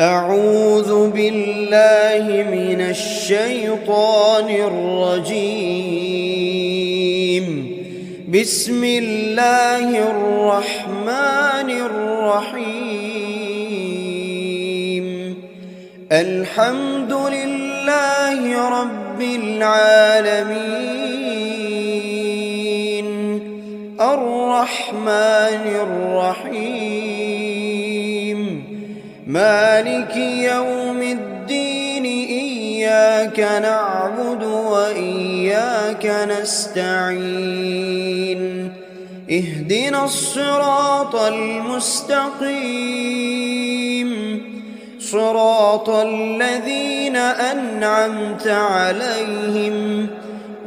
أعوذ بالله من الشيطان الرجيم. بسم الله الرحمن الرحيم. الحمد لله رب العالمين، الرحمن الرحيم، مالك يوم الدين. إياك نعبد وإياك نستعين. اهدنا الصراط المستقيم، صراط الذين أنعمت عليهم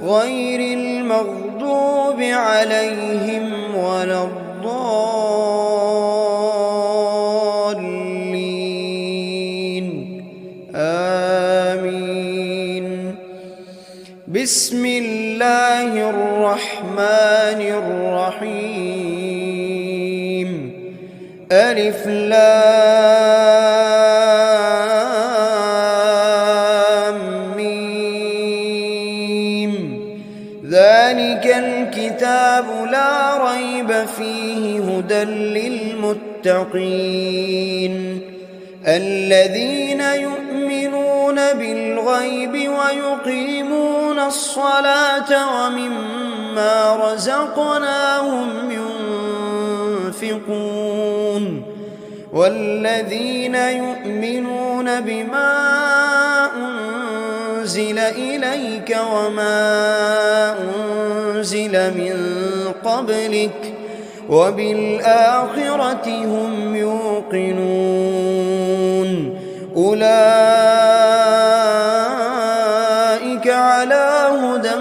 غير المغضوب عليهم ولا الضالين. آمين. بسم الله الرحمن الرحيم. ألف لام ميم. ذلك الكتاب لا ريب فيه هدى للمتقين، الذين يؤمنون بالغيب ويقيمون الصلاة ومما رزقناهم ينفقون، والذين يؤمنون بما أنزل إليك وما أنزل من قبلك وبالآخرة هم يوقنون. أولئك على هدى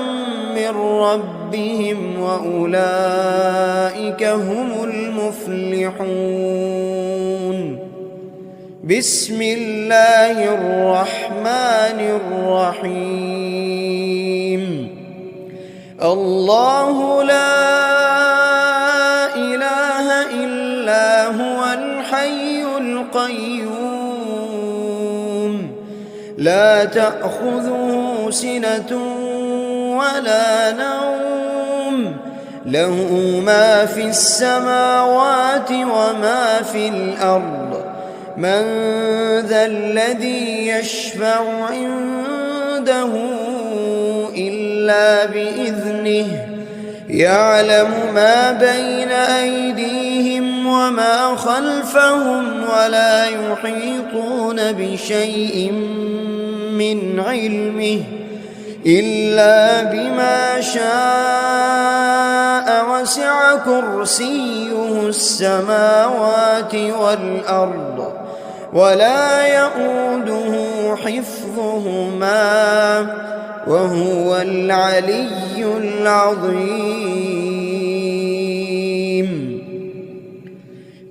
من ربهم وأولئك هم المفلحون. بسم الله الرحمن الرحيم. الله لا إله إلا هو الحي القيوم، لا تأخذه سنة ولا نوم، له ما في السماوات وما في الأرض. من ذا الذي يشفع عنده إلا بإذنه، يعلم ما بين أيديهم وما خلفهم ولا يحيطون بشيء من علمه إلا بما شاء، وسع كرسيه السماوات والأرض ولا يؤوده حفظهما وهو العلي العظيم.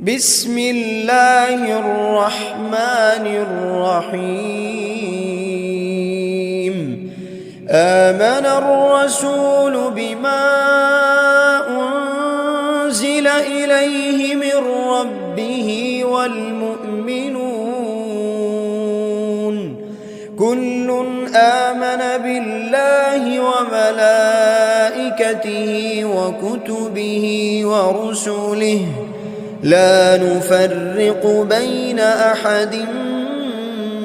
بسم الله الرحمن الرحيم. آمن الرسول بما أنزل إليه من ربه والمؤمنون، كل آمن بالله وملائكته وكتبه ورسله، لا نفرق بين أحد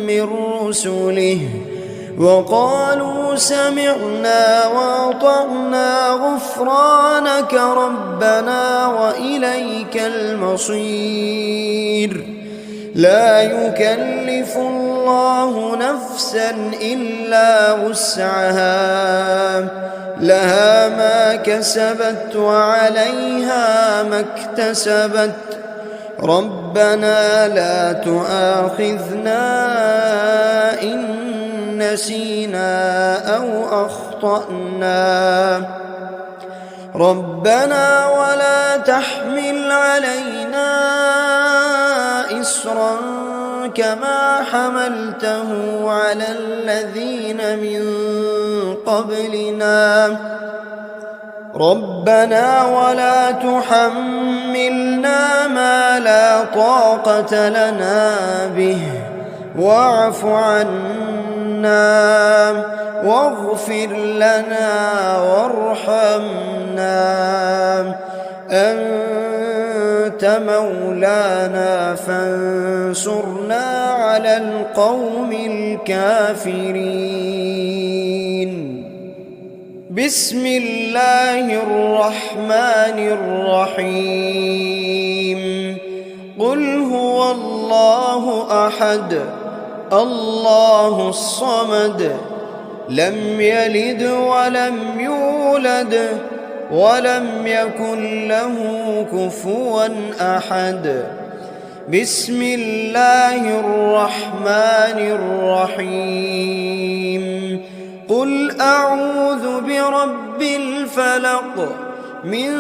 من رسله، وقالوا سمعنا وأطعنا غفرانك ربنا وإليك المصير. لا يكلف الله نفسا إلا وسعها، لها ما كسبت وعليها ما اكتسبت. ربنا لا تؤاخذنا إن نسينا أو أخطأنا، ربنا ولا تحمل علينا إصرا كما حملته على الذين من قبلنا، ربنا ولا تحملنا ما لا طاقة لنا به واعف عنا واغفر لنا وارحمنا أنت مولانا فانصرنا على القوم الكافرين. بسم الله الرحمن الرحيم. قل هو الله أحد الله الصمد لم يلد ولم يولد ولم يكن له كفوا أحد. بسم الله الرحمن الرحيم. قل أعوذ برب الفلق من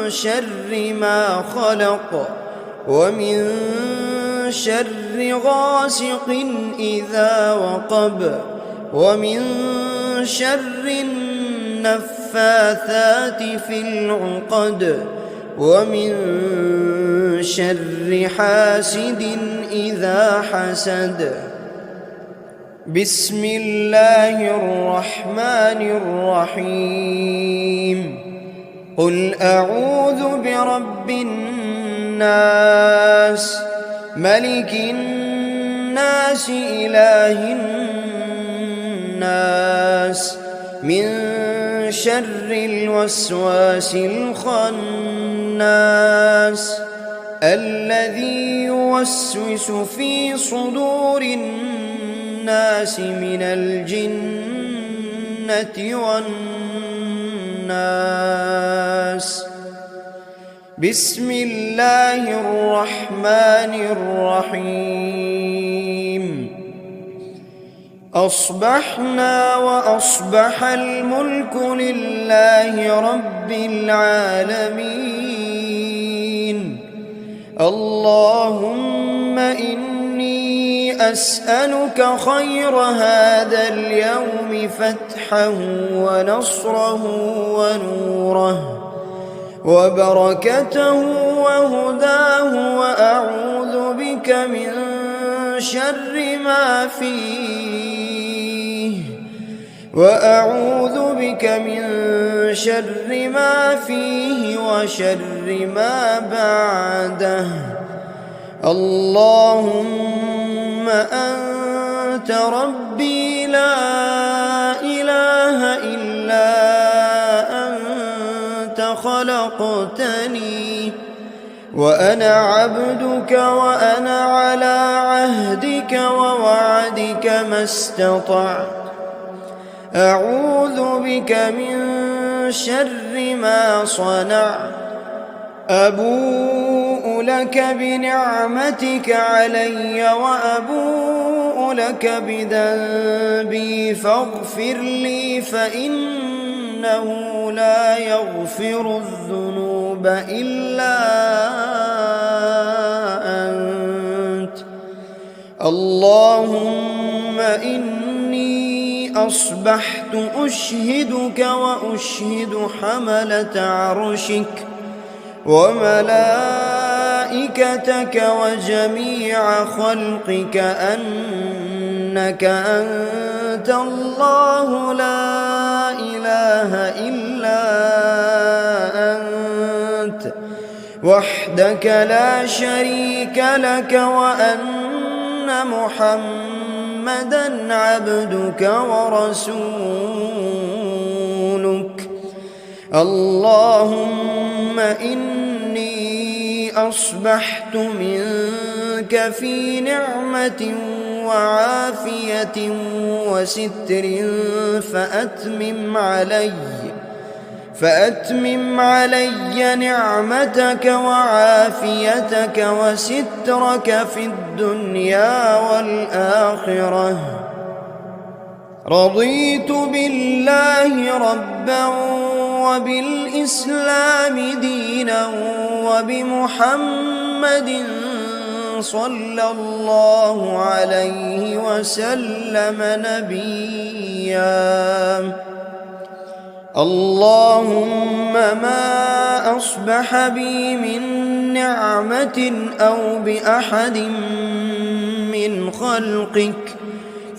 شر ما خلق ومن شر غاسق إذا وقب ومن شر النفاثات في العقد ومن شر حاسد إذا حسد. بسم الله الرحمن الرحيم. قل أعوذ برب الناس ملك الناس إله الناس من شر الوسواس الخناس الذي يوسوس في صدور الناس من الجنة والناس. بسم الله الرحمن الرحيم. أصبحنا وأصبح الملك لله رب العالمين. اللهم إني أسألك خير هذا اليوم فتحه ونصره ونوره وبركته وهداه وأعوذ بك من شر ما فيه وشر ما بعده. اللهم أنت ربي لا إله إلا أنت خلقتني وأنا عبدك وأنا على عهدك ووعدك ما استطعت. أعوذ بك من شر ما صنعت. أبوء لك بنعمتك علي وأبوء لك بذنبي فاغفر لي فإنه لا يغفر الذنوب إلا أنت. اللهم إني أصبحت أشهدك وأشهد حملة عرشك وملائكتك وجميع خلقك أنك أنت الله لا إله إلا أنت وحدك لا شريك لك وأن محمدًا عبدك ورسولك. اللهم إني أصبحت منك في نعمة وعافية وستر فأتمم علي نعمتك وعافيتك وسترك في الدنيا والآخرة. رضيت بالله ربا وبالإسلام دينا وبمحمد صلى الله عليه وسلم نبيا. اللهم ما أصبح بي من نعمة أو بأحد من خلقك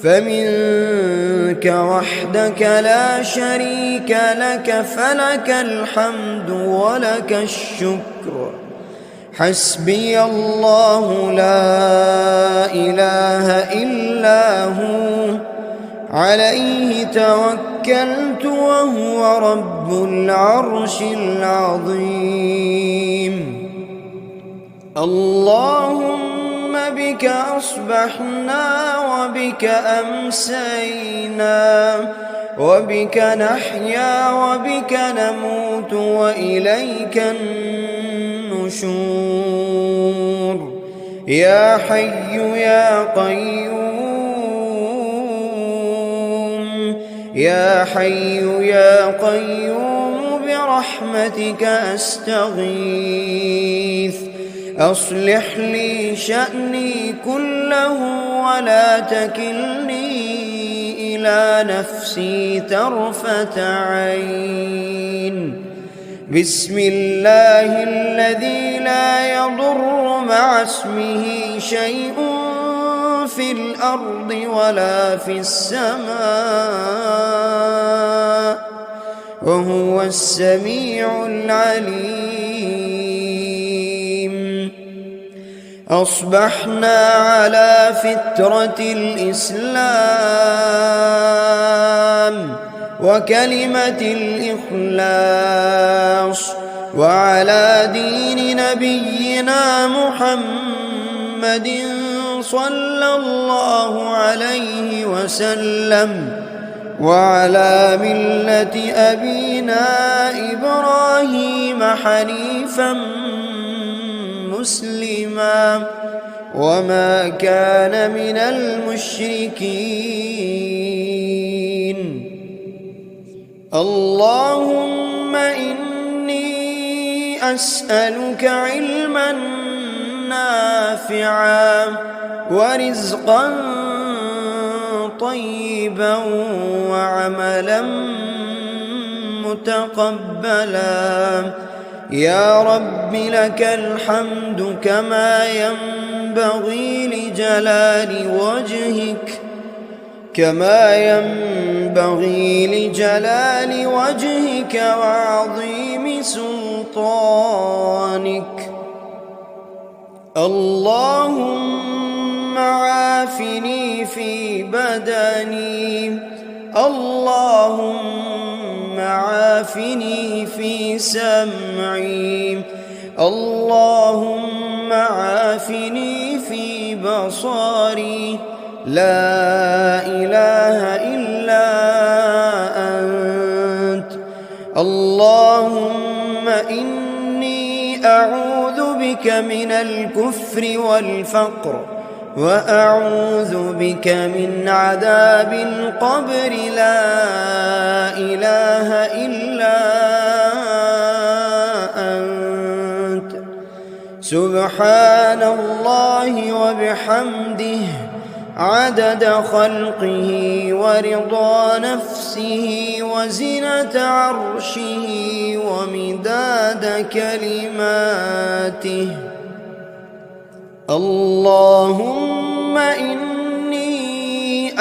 فمنك وحدك لا شريك لك، فلك الحمد ولك الشكر. حسبي الله لا إله إلا هو، عليه توكلت وهو رب العرش العظيم. اللهم بك أصبحنا وبك أمسينا، وبك نحيا وبك نموت وإليك النشور. يا حي يا قيوم، يا حي يا قيوم برحمتك أستغيث. أصلح لي شأني كله ولا تكلني إلى نفسي طرفة عين. بسم الله الذي لا يضر مع اسمه شيء في الأرض ولا في السماء، وهو السميع العليم. أصبحنا على فطرة الإسلام وكلمة الإخلاص، وعلى دين نبينا محمد صلى الله عليه وسلم، وعلى ملة أبينا إبراهيم حنيفا مسلما وما كان من المشركين. اللهم إني أسألك علما نافعا ورزقا طيبا وعملا متقبلا. يا رب لك الحمد كما ينبغي لجلال وجهك وعظيم سلطانك. اللهم عافني في بدني، اللهم عافني في سمعي، اللهم عافني في بصري. لا إله إلا أنت. اللهم إني أعوذ بك من الكفر والفقر، وأعوذ بك من عذاب القبر. لا إله إلا أنت. سبحان الله وبحمده عدد خلقه ورضا نفسه وزنة عرشه ومداد كلماته. اللهم إني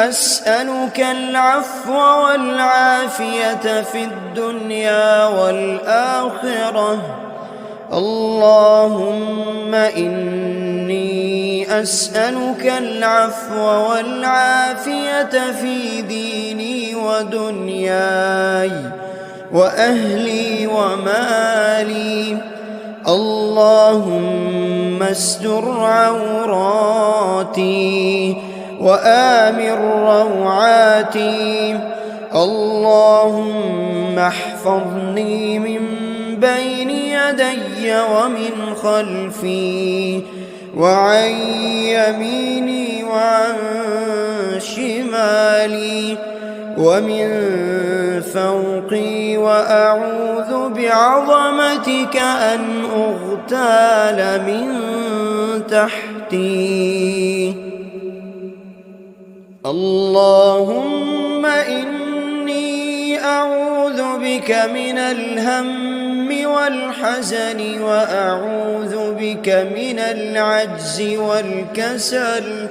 أسألك العفو والعافية في الدنيا والآخرة. اللهم إني أسألك العفو والعافية في ديني ودنياي وأهلي ومالي. اللهم استر عوراتي وآمن روعاتي. اللهم احفظني من بين يدي ومن خلفي وعن يميني وعن شمالي ومن فوقي، وأعوذ بعظمتك أن أغتال من تحتي. اللهم إني أعوذ بك من الهم والحزن، وأعوذ بك من العجز والكسل،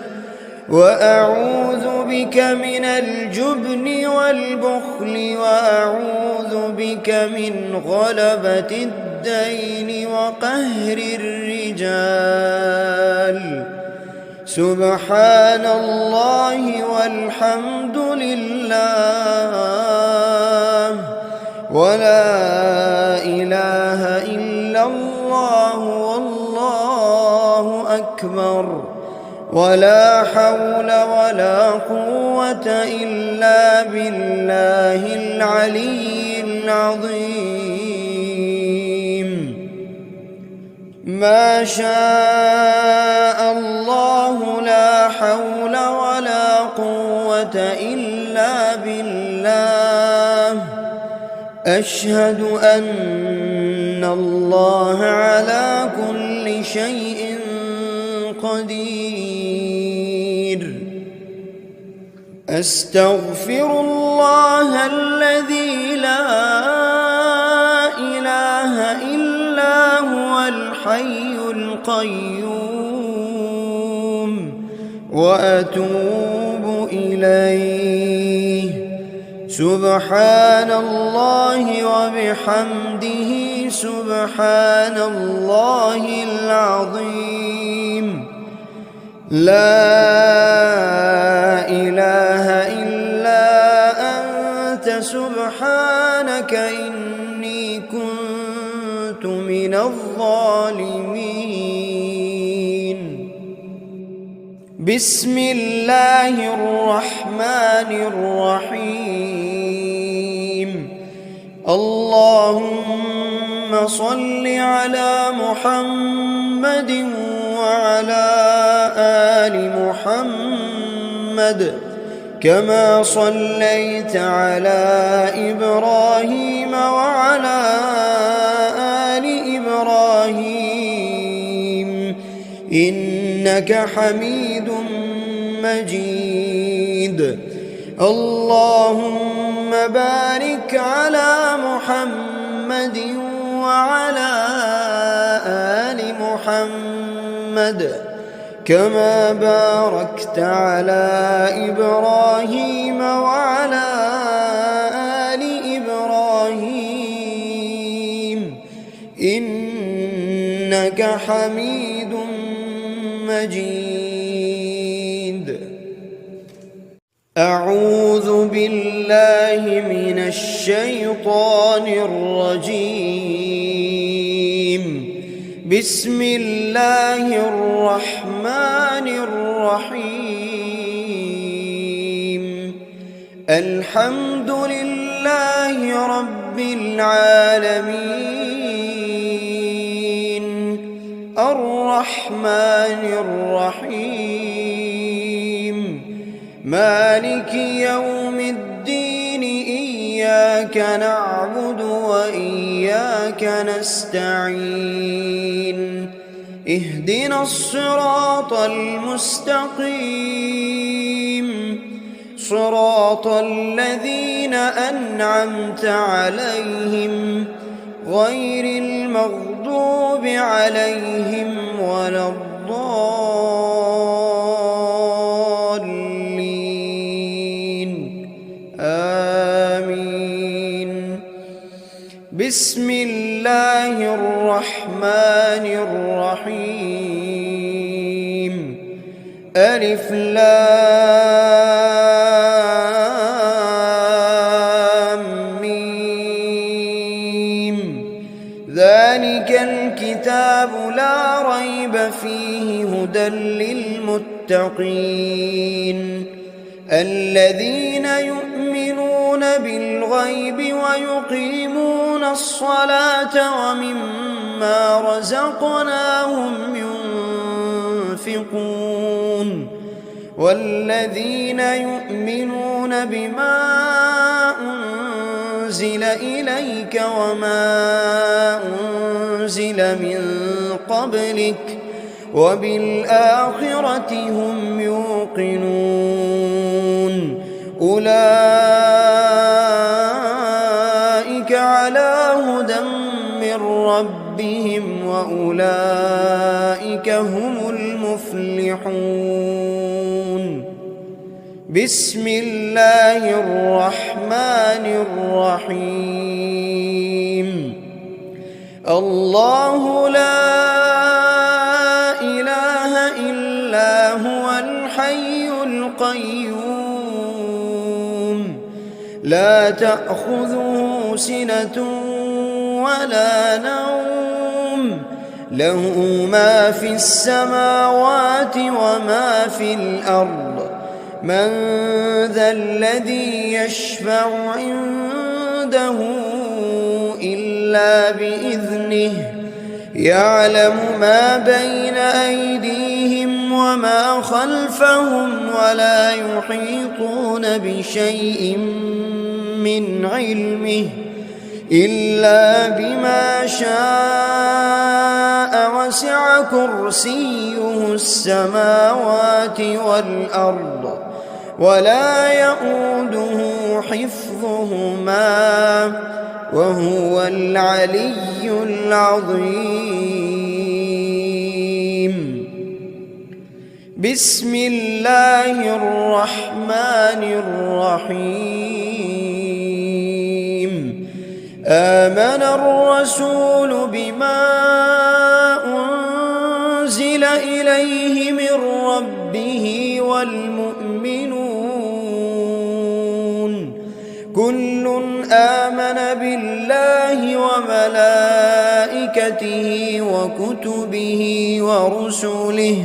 وأعوذ بك من الجبن والبخل وأعوذ بك من غلبة الدين وقهر الرجال. سبحان الله والحمد لله ولا إله إلا الله والله أكبر ولا حول ولا قوة إلا بالله العلي العظيم. ما شاء الله لا حول ولا قوة إلا بالله. أشهد أن الله على كل شيء قدير. أستغفر الله الذي لا إله إلا هو الحي القيوم وأتوب إليه. سبحان الله وبحمده سبحان الله العظيم. لا إله إلا أنت سبحانك إني كنت من الظالمين. بسم الله الرحمن الرحيم. اللهم صل على محمد وعلى آل محمد كما صليت على إبراهيم وعلى آل إبراهيم إنك حميد مجيد. اللهم بارك على محمد وعلى آل محمد كما باركت على إبراهيم وعلى آل إبراهيم إنك حميد مجيد. أعوذ بالله من الشيطان الرجيم. بسم الله الرحمن الرحيم. الحمد لله رب العالمين الرحمن الرحيم مالك يوم الدين. إياك نعبد وإياك نستعين. اهدنا الصراط المستقيم صراط الذين أنعمت عليهم غير المغضوب عليهم ولا الضالين. آمين. بسم الله الرحمن الرحيم. ألف لام ميم. ذلك الكتاب لا ريب فيه هدى للمتقين الذين يؤمنون بالغيب ويقيمون الصلاة ومما رزقناهم ينفقون والذين يؤمنون بما أنزل إليك وما أنزل من قبلك وبالآخرة هم يوقنون. أولئك على هدى من ربهم وأولئك هم المفلحون. بسم الله الرحمن الرحيم الله لا إله إلا هو الحي القيوم لا تأخذه سنة ولا نوم له ما في السماوات وما في الأرض من ذا الذي يشفع عنده إلا بإذنه يعلم ما بين أيديهم وما خلفهم ولا يحيطون بشيء من علمه إلا بما شاء وسع كرسيه السماوات والأرض ولا يؤوده حفظهما وهو العلي العظيم بسم الله الرحمن الرحيم آمن الرسول بما أنزل إليه من ربه والمؤمنون كل آمن بالله وملائكته وكتبه ورسله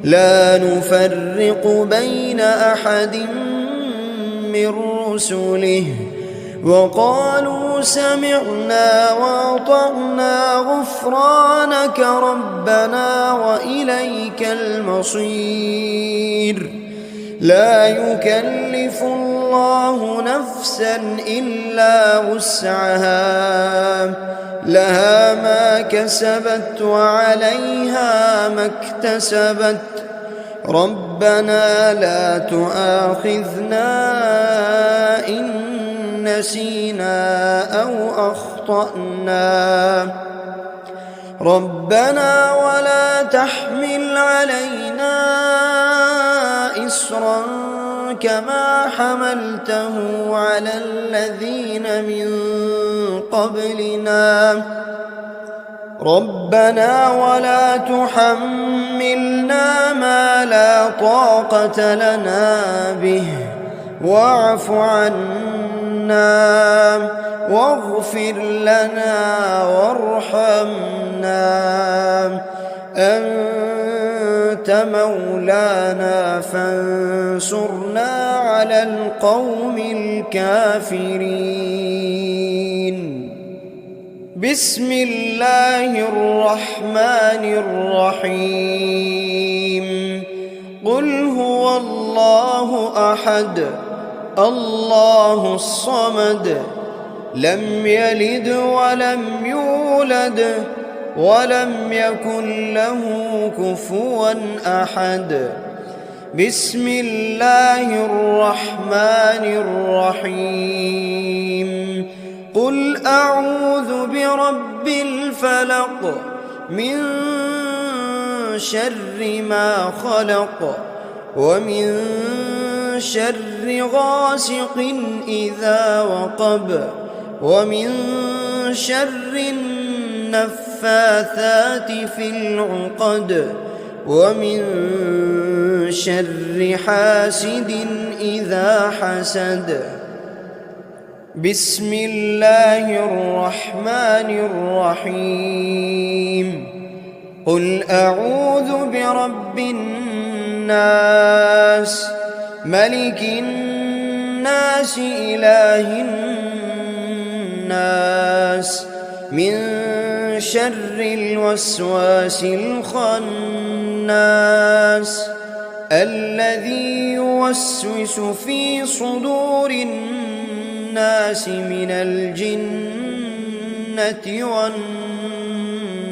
لا نفرق بين أحد من رسله وقالوا سمعنا وأطعنا غفرانك ربنا وإليك المصير لا يكلف الله نفسا إلا وسعها لها ما كسبت وعليها ما اكتسبت ربنا لا تؤاخذنا إن نسينا أو أخطأنا ربنا ولا تحمل علينا إصرا كما حملته على الذين من قبلنا ربنا ولا تحملنا ما لا طاقة لنا به واعف عنا واغفر لنا وارحمنا أنت مولانا فانصرنا على القوم الكافرين بسم الله الرحمن الرحيم قل هو الله أحد الله الصمد لم يلد ولم يولد ولم يكن له كفوا أحد بسم الله الرحمن الرحيم قل أعوذ برب الفلق من شر ما خلق ومن شر غاسق إذا وقب ومن شر النفاثات في العقد ومن شر حاسد إذا حسد بسم الله الرحمن الرحيم قل أعوذ برب الناس ملك الناس إله الناس من شر الوسواس الخناس الذي يوسوس في صدور الناس من الجنة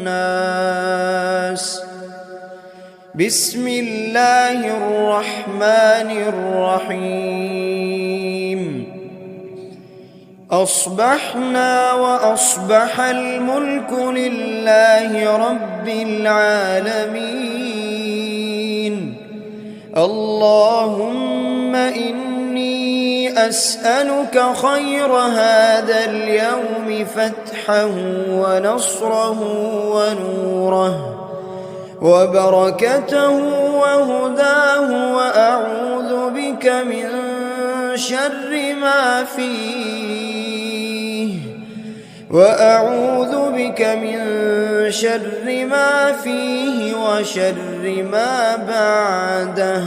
والناس بسم الله الرحمن الرحيم أصبحنا وأصبح الملك لله رب العالمين اللهم إني أسألك خير هذا اليوم فتحه ونصره ونوره وبركته وهداه، وأعوذ بك من شر ما فيه وشر ما بعده.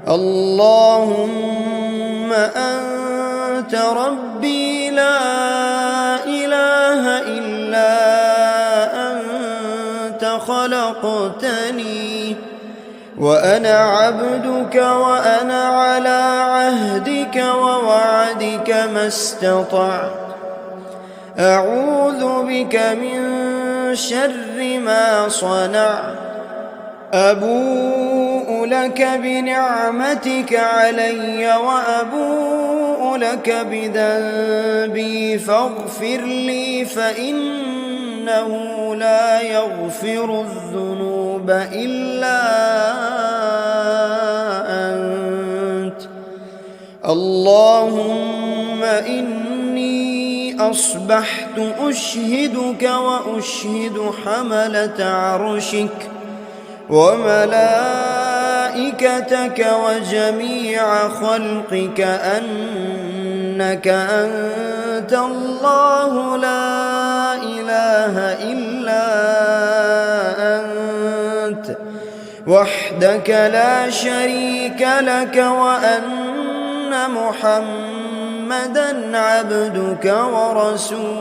اللهم أنت ربي لا إله إلا أنت خلقتني وأنا عبدك وأنا على عهدك ووعدك ما استطعت. أعوذ بك من شر ما صنعت. أبوء لك بنعمتك علي وأبوء لك بذنبي فاغفر لي، فإنه لا يغفر الذنوب إلا أنت. اللهم إني أصبحت أشهدك وأشهد حملة عرشك وملائكتك وجميع خلقك أنك أنت الله لا إله إلا أنت وحدك لا شريك لك، وأن محمدًا عبدك ورسولك.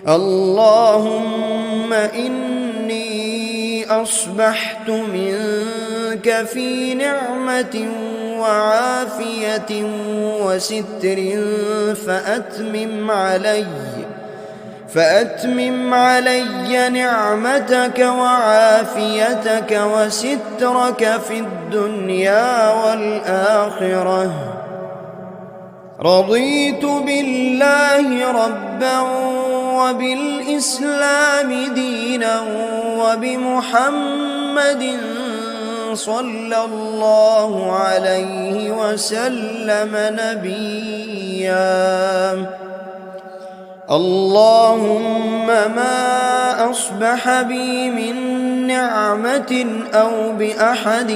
اللهم إني أصبحت منك في نعمة وعافية وستر فأتمم علي نعمتك وعافيتك وسترك في الدنيا والآخرة. رضيت بالله ربا وبالإسلام دينا وبمحمد صلى الله عليه وسلم نبيا. اللهم ما أصبح بي من نعمة أو بأحد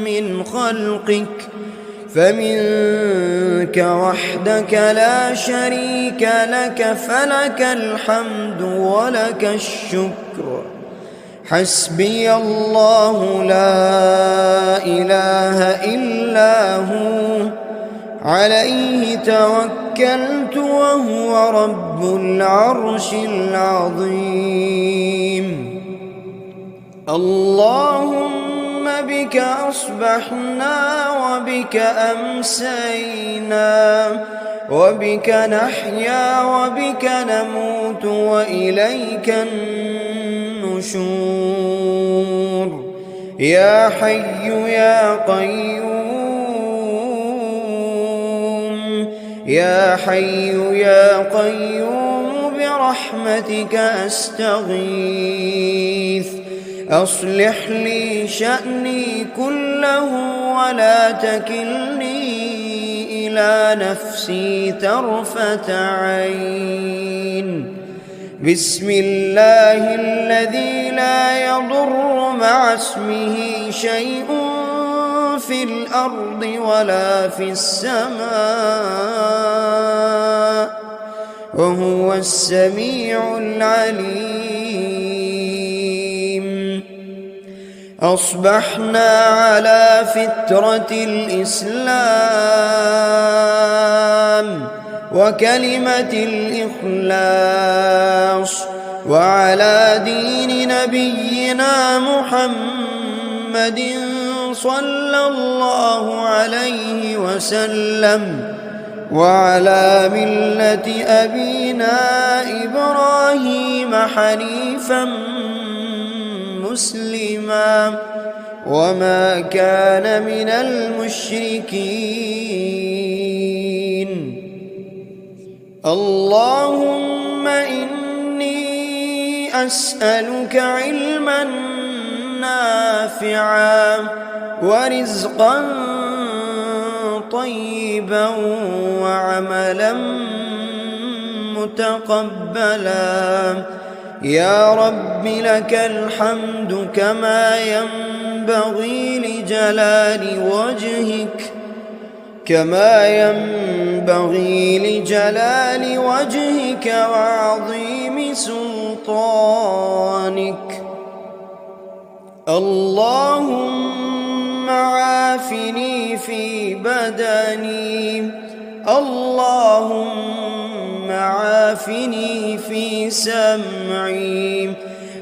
من خلقك فمنك وحدك لا شريك لك، فلك الحمد ولك الشكر. حسبي الله لا إله إلا هو عليه توكلت وهو رب العرش العظيم. اللهم بك أصبحنا وبك أمسينا وبك نحيا وبك نموت وإليك النشور. يا حي يا قيوم، يا حي يا قيوم برحمتك أستغيث. أصلح لي شأني كله ولا تكلني إلى نفسي طرفة عين. بسم الله الذي لا يضر مع اسمه شيء في الأرض ولا في السماء وهو السميع العليم. أصبحنا على فطرة الإسلام وكلمة الإخلاص وعلى دين نبينا محمد صلى الله عليه وسلم وعلى ملة أبينا إبراهيم حنيفا مسلما وما كان من المشركين. اللهم إني أسألك علما نافعا نافعا ورزقا طيبا وعملا متقبلا. يا رب لك الحمد كما ينبغي لجلال وجهك وعظيم سلطانك. اللهم عافني في بدني، اللهم عافني في سمعي،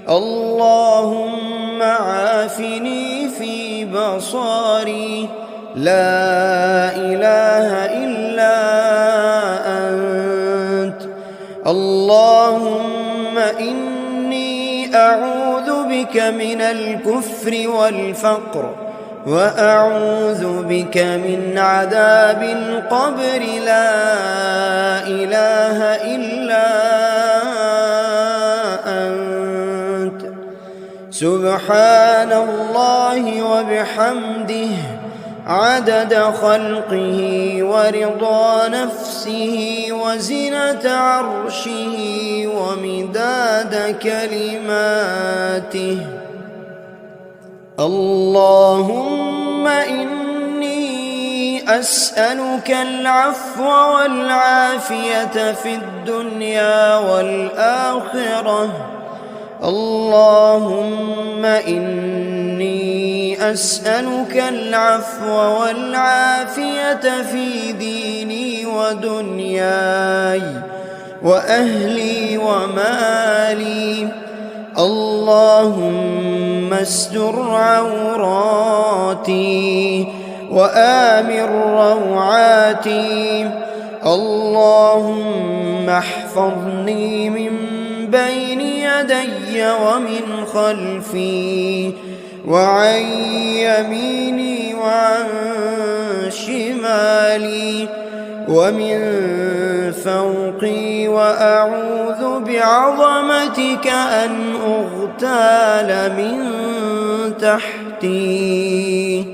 اللهم عافني في بصري. لا إله إلا أنت. اللهم إني أعوذ بك من الكفر والفقر، وأعوذ بك من عذاب القبر. لا إله إلا أنت. سبحان الله وبحمده عدد خلقه ورضا نفسه وزنة عرشه ومداد كلماته. اللهم إني أسألك العفو والعافية في الدنيا والآخرة. اللهم إني أسألك العفو والعافية في ديني ودنياي وأهلي ومالي. اللهم استر عوراتي وآمن روعاتي. اللهم احفظني من بين يدي ومن خلفي وعن يميني وعن شمالي ومن فوقي، وأعوذ بعظمتك أن أغتال من تحتي.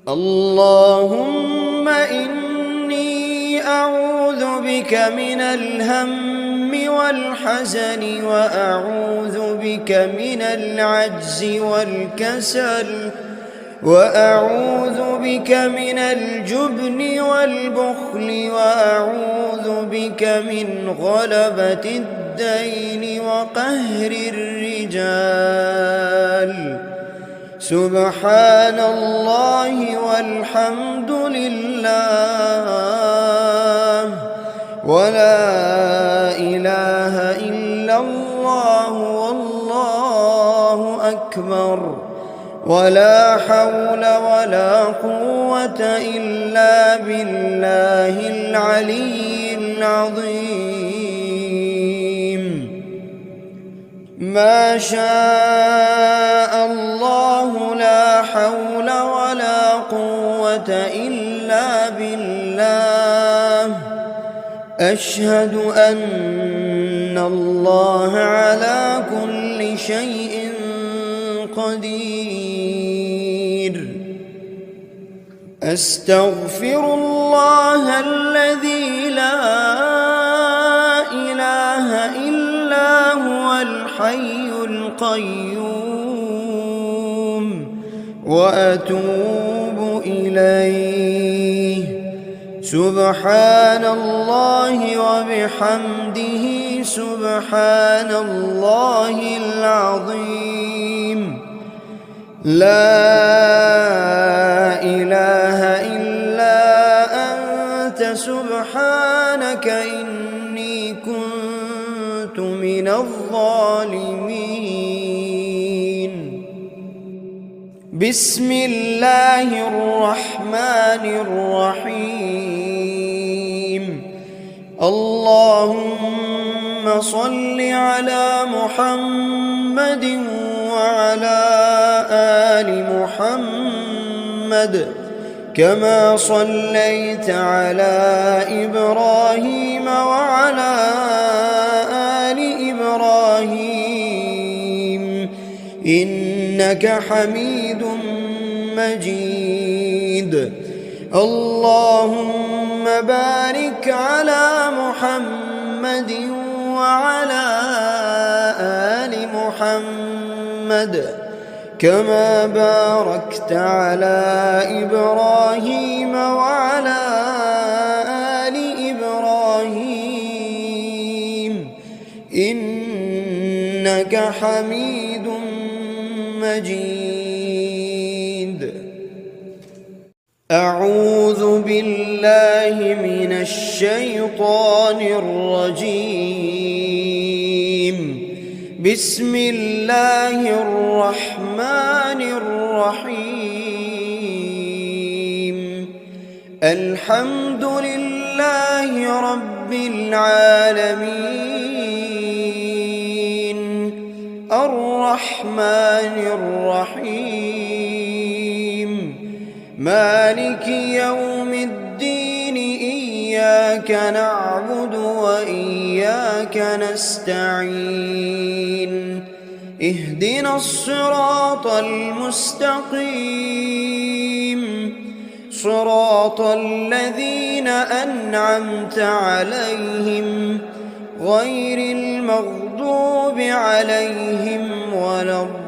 اللهم إني أعوذ بك من الهم والحزن، وأعوذ بك من العجز والكسل، وأعوذ بك من الجبن والبخل، وأعوذ بك من غلبة الدين وقهر الرجال. سبحان الله والحمد لله ولا إله إلا الله والله أكبر، ولا حول ولا قوة إلا بالله العلي العظيم. ما شاء الله لا حول ولا قوة إلا بالله. أشهد أن الله على كل شيء قدير. أستغفر الله الذي لا إله إلا هو الحي القيوم، وأتوب إليه. سبحان الله وبحمده سبحان الله العظيم. لا إله إلا أنت سبحانك إني كنت من الظالمين. بسم الله الرحمن الرحيم. اللهم صل على محمد وعلى آل محمد كما صليت على إبراهيم وعلى آل إبراهيم إنك حميد مجيد. اللهم بارك على محمد وعلى آل محمد كما باركت على إبراهيم وعلى آل إبراهيم إنك حميد مجيد. أعوذ بالله من الشيطان الرجيم. بسم الله الرحمن الرحيم. الحمد لله رب العالمين الرحمن الرحيم مالك يوم الدين إياك نعبد وإياك نستعين اهدنا الصراط المستقيم صراط الذين أنعمت عليهم غير المغضوب عليهم ولا الضالين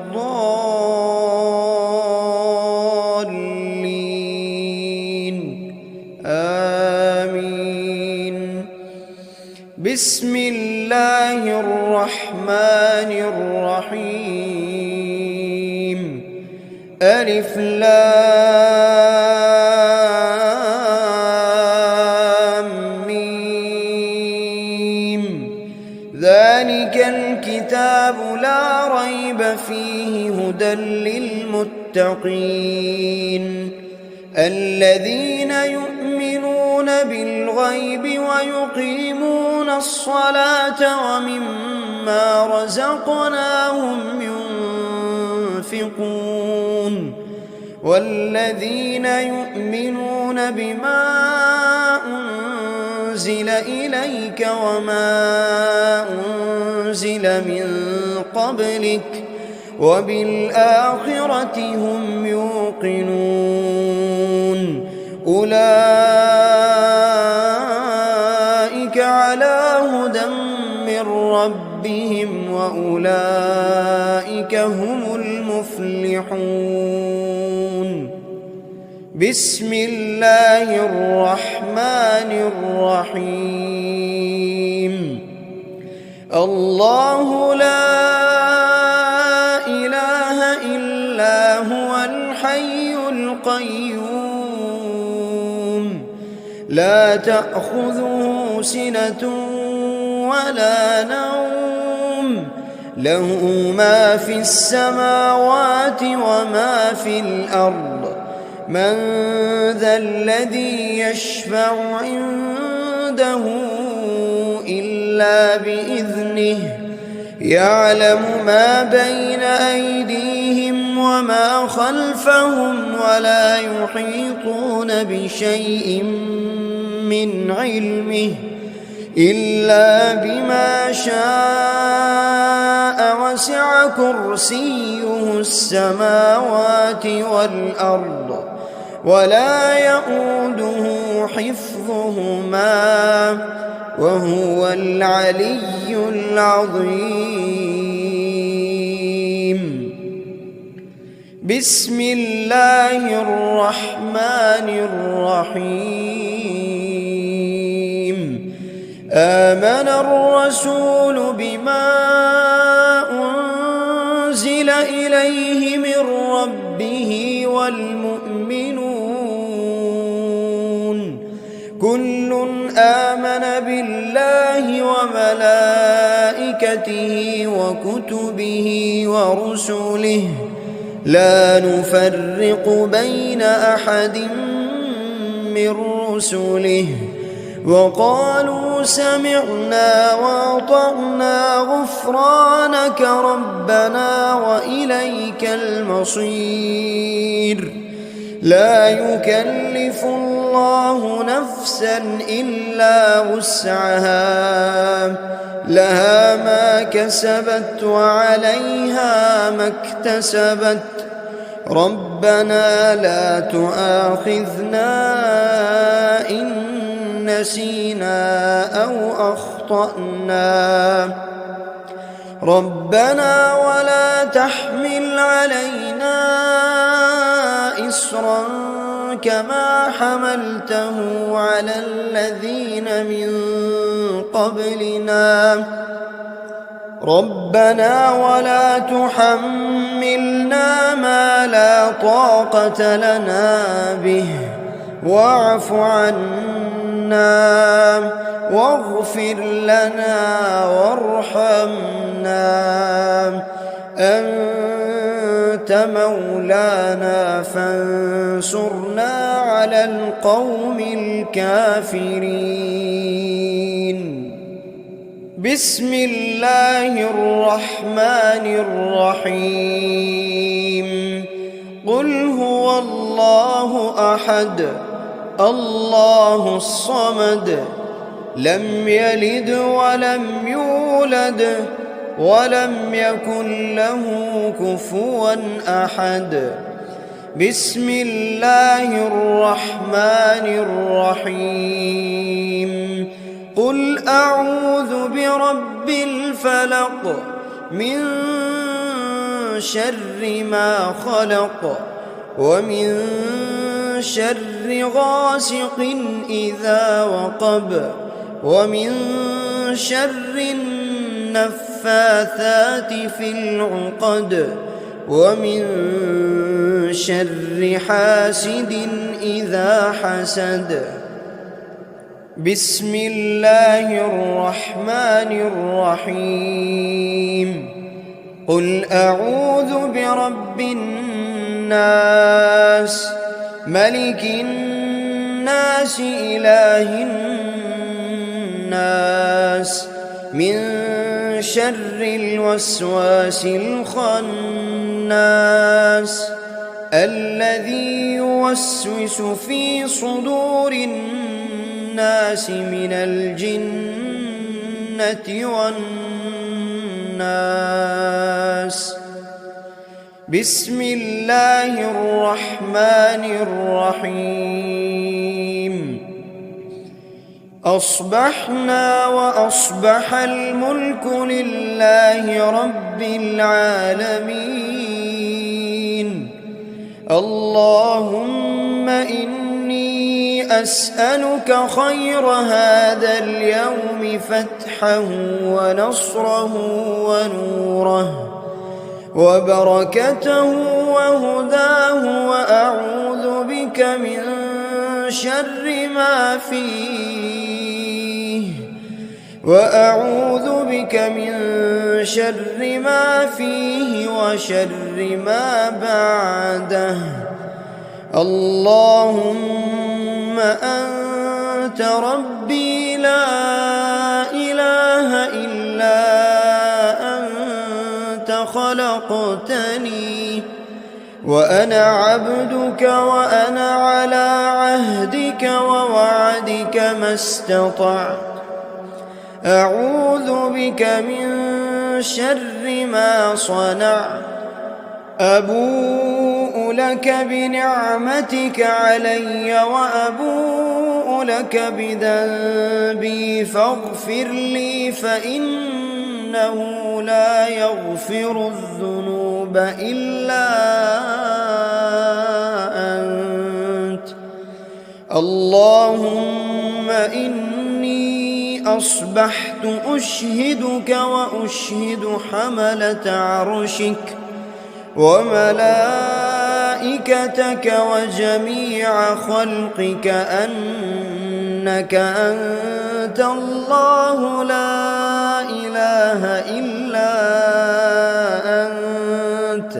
آمين. بسم الله الرحمن الرحيم. ألف لام ميم. ذلك الكتاب لا ريب فيه هدى للمتقين الذين يؤمنون بالغيب ويقيمون الصلاة ومما رزقناهم ينفقون والذين يؤمنون بما أنزل إليك وما أنزل من قبلك وبالآخرة هم يوقنون أولئك على هدى من ربهم وأولئك هم المفلحون. بسم الله الرحمن الرحيم. الله لا إله إلا هو الحي القيوم لا تأخذه سنة ولا نوم له ما في السماوات وما في الأرض من ذا الذي يشفع عنده إلا بإذنه يعلم ما بين أيديهم وما خلفهم ولا يحيطون بشيء من علمه إلا بما شاء وسع كرسيه السماوات والأرض ولا يؤوده حفظهما وهو العلي العظيم. بسم الله الرحمن الرحيم. آمن الرسول بما أنزل إليه من ربه والمؤمنون كل آمن بالله وملائكته وكتبه ورسله لا نفرق بين أحد من رسله وقالوا سمعنا وأطعنا غفرانك ربنا وإليك المصير. لا يكلف الله نفسا إلا وسعها لها ما كسبت وعليها ما اكتسبت ربنا لا تؤاخذنا إن نسينا أو أخطأنا ربنا ولا تحمل علينا إصرا كما حملته على الذين من قبلنا ربنا ولا تحملنا ما لا طاقة لنا به واعف عنا واغفر لنا وارحمنا أنت مولانا فانصرنا على القوم الكافرين. بسم الله الرحمن الرحيم. قل هو الله أحد الله الصمد لم يلد ولم يولد ولم يكن له كفوا أحد. بسم الله الرحمن الرحيم. قل أعوذ برب الفلق من شر ما خلق ومن شر غاسق إذا وقب ومن شر النفاثات في العقد ومن شر حاسد إذا حسد. بسم الله الرحمن الرحيم. قل أعوذ برب الناس ملك الناس إله الناس من شر الوسواس الخناس الذي يوسوس في صدور الناس من الجنة والناس. بسم الله الرحمن الرحيم. أصبحنا وأصبح الملك لله رب العالمين. اللهم إني أسألك خير هذا اليوم فتحه ونصره ونوره وبركته وهداه وأعوذ بك من شر ما فيه وشر ما بعده. اللهم أنت ربي لا إله إلا أنت خلقتني وأنا عبدك وأنا على عهدك ووعدك ما استطعت. أعوذ بك من شر ما صنعت. أبوء لك بنعمتك علي وأبوء لك بذنبي فاغفر لي فإنه لا يغفر الذنوب إلا أنت. اللهم إني أصبحت أشهدك وأشهد حملة عرشك وملائكتك وجميع خلقك أنك أنت الله لا إله إلا أنت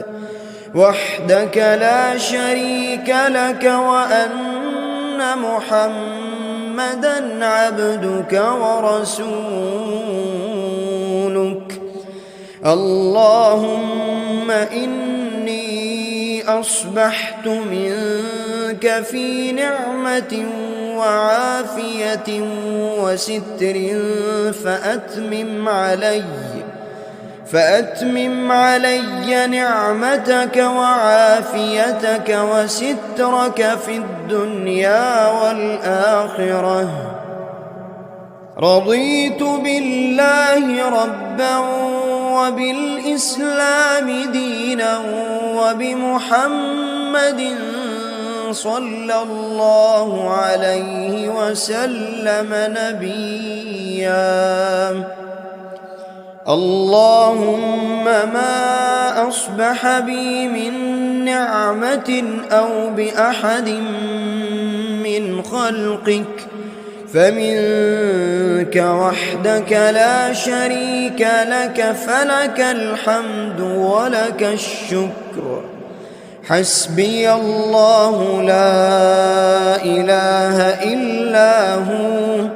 وحدك لا شريك لك وأن محمدًا عبدك ورسولك. اللهم إني أصبحت منك في نعمة وعافية وستر فأتمم علي نعمتك وعافيتك وسترك في الدنيا والآخرة. رضيت بالله ربا وبالإسلام دينا وبمحمد صلى الله عليه وسلم نبيا. اللهم ما أصبح بي من نعمة أو بأحد من خلقك فمنك وحدك لا شريك لك، فلك الحمد ولك الشكر. حسبي الله لا إله إلا هو،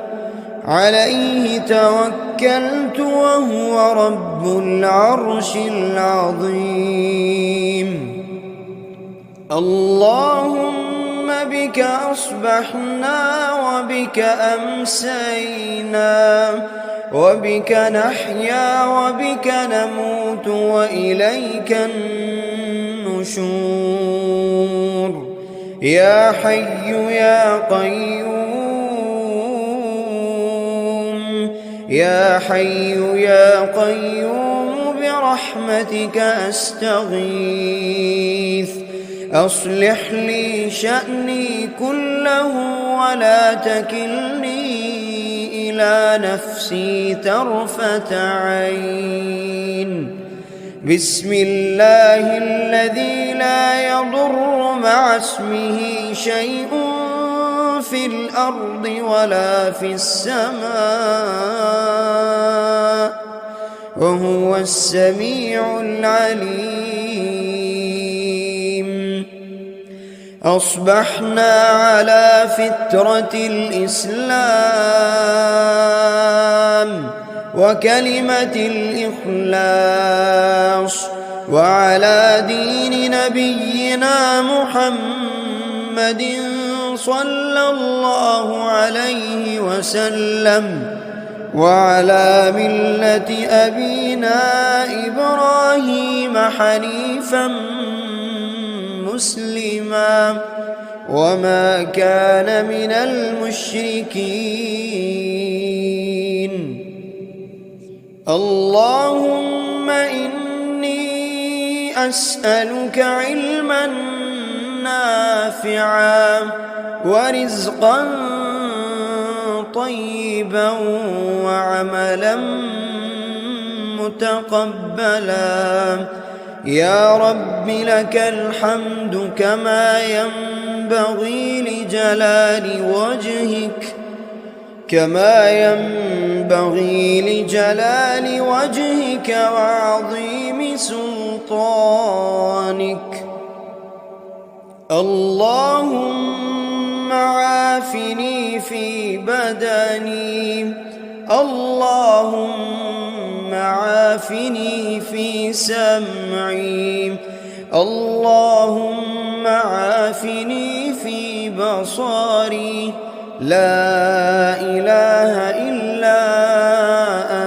عليه توكلت وهو رب العرش العظيم. اللهم بك أصبحنا وبك أمسينا وبك نحيا وبك نموت وإليك النشور. يا حي يا قيوم، يا حي يا قيوم برحمتك أستغيث. أصلح لي شأني كله ولا تكلني إلى نفسي طرفة عين. بسم الله الذي لا يضر مع اسمه شيء في الأرض ولا في السماء وهو السميع العليم. أصبحنا على فطرة الإسلام وكلمة الإخلاص وعلى دين نبينا محمد صلى الله عليه وسلم وعلى ملة أبينا إبراهيم حنيفا مسلما وما كان من المشركين. اللهم إني أسألك علما نافعا ورزقا طيبا وعملا متقبلا. يا رب لك الحمد كما ينبغي لجلال وجهك وعظيم سلطانك. اللهم عافني في بدني، اللهم عافني في سمعي، اللهم عافني في بصري. لا إله إلا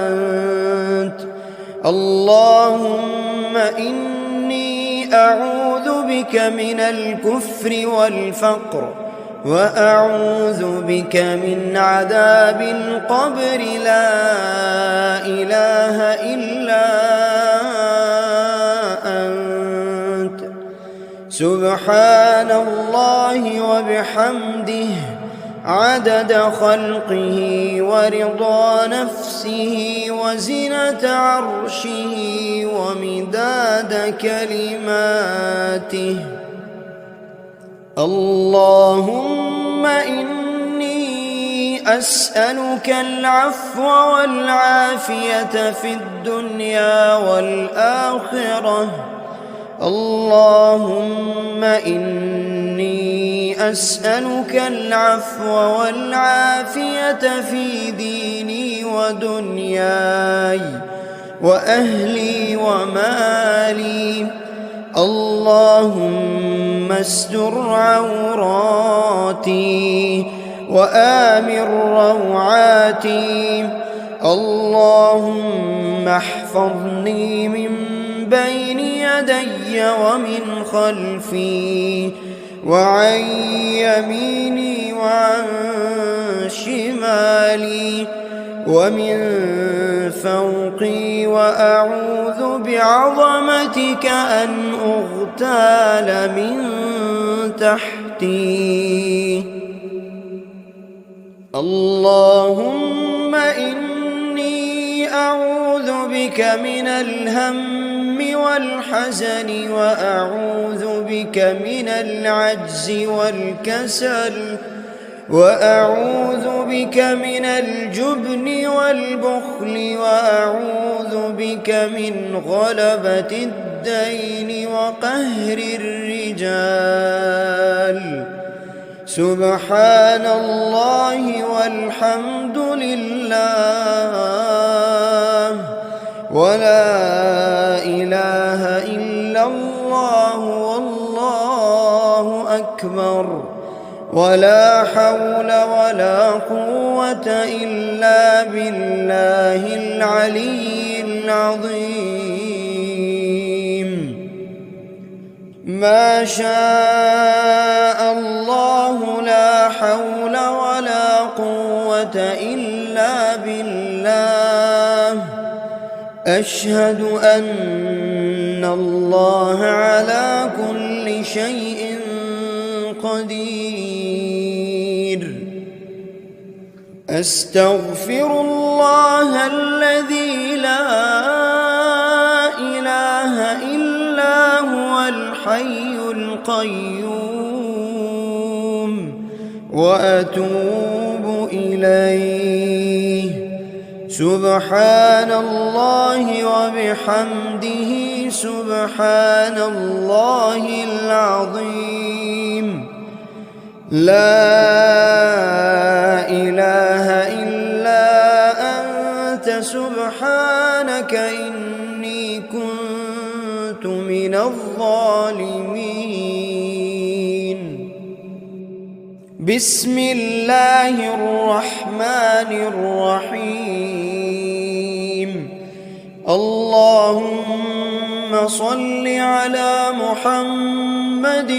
أنت. اللهم إني أعوذ بك من الكفر والفقر وأعوذ بك من عذاب القبر. لا إله إلا أنت. سبحان الله وبحمده عدد خلقه ورضا نفسه وزنة عرشه ومداد كلماته. اللهم إني أسألك العفو والعافية في الدنيا والآخرة. اللهم إني أسألك العفو والعافية في ديني ودنياي وأهلي ومالي. اللهم استر عوراتي وآمن روعاتي. اللهم احفظني من بين يدي ومن خلفي وعن يميني وعن شمالي ومن فوقي، وأعوذ بعظمتك أن أغتال من تحتي. اللهم إني أعوذ بك من الهم والحزن، وأعوذ بك من العجز والكسل، وأعوذ بك من الجبن والبخل، وأعوذ بك من غلبة الدين وقهر الرجال. سبحان الله والحمد لله ولا إله إلا الله والله أكبر، ولا حول ولا قوة إلا بالله العلي العظيم. ما شاء الله لا حول ولا قوة إلا بالله. أشهد أن الله على كل شيء قدير. أستغفر الله الذي لا إله إلا هو الحي القيوم، وأتوب إليه. سبحان الله وبحمده سبحان الله العظيم. لا إله إلا أنت سبحانك إني كنت من الظالمين. بسم الله الرحمن الرحيم. اللهم صل على محمد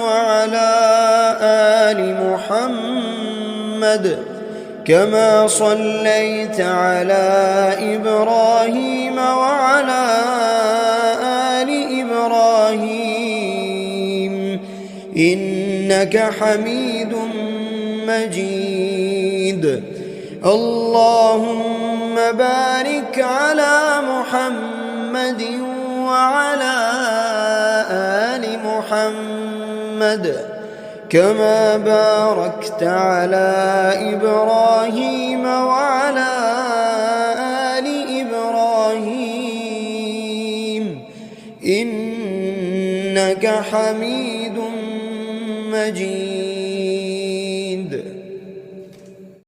وعلى آل محمد كما صليت على إبراهيم وعلى آل إبراهيم إنك حميد مجيد. اللهم بارك على محمد وعلى آل محمد كما باركت على إبراهيم وعلى آل إبراهيم إنك حميد مجيد.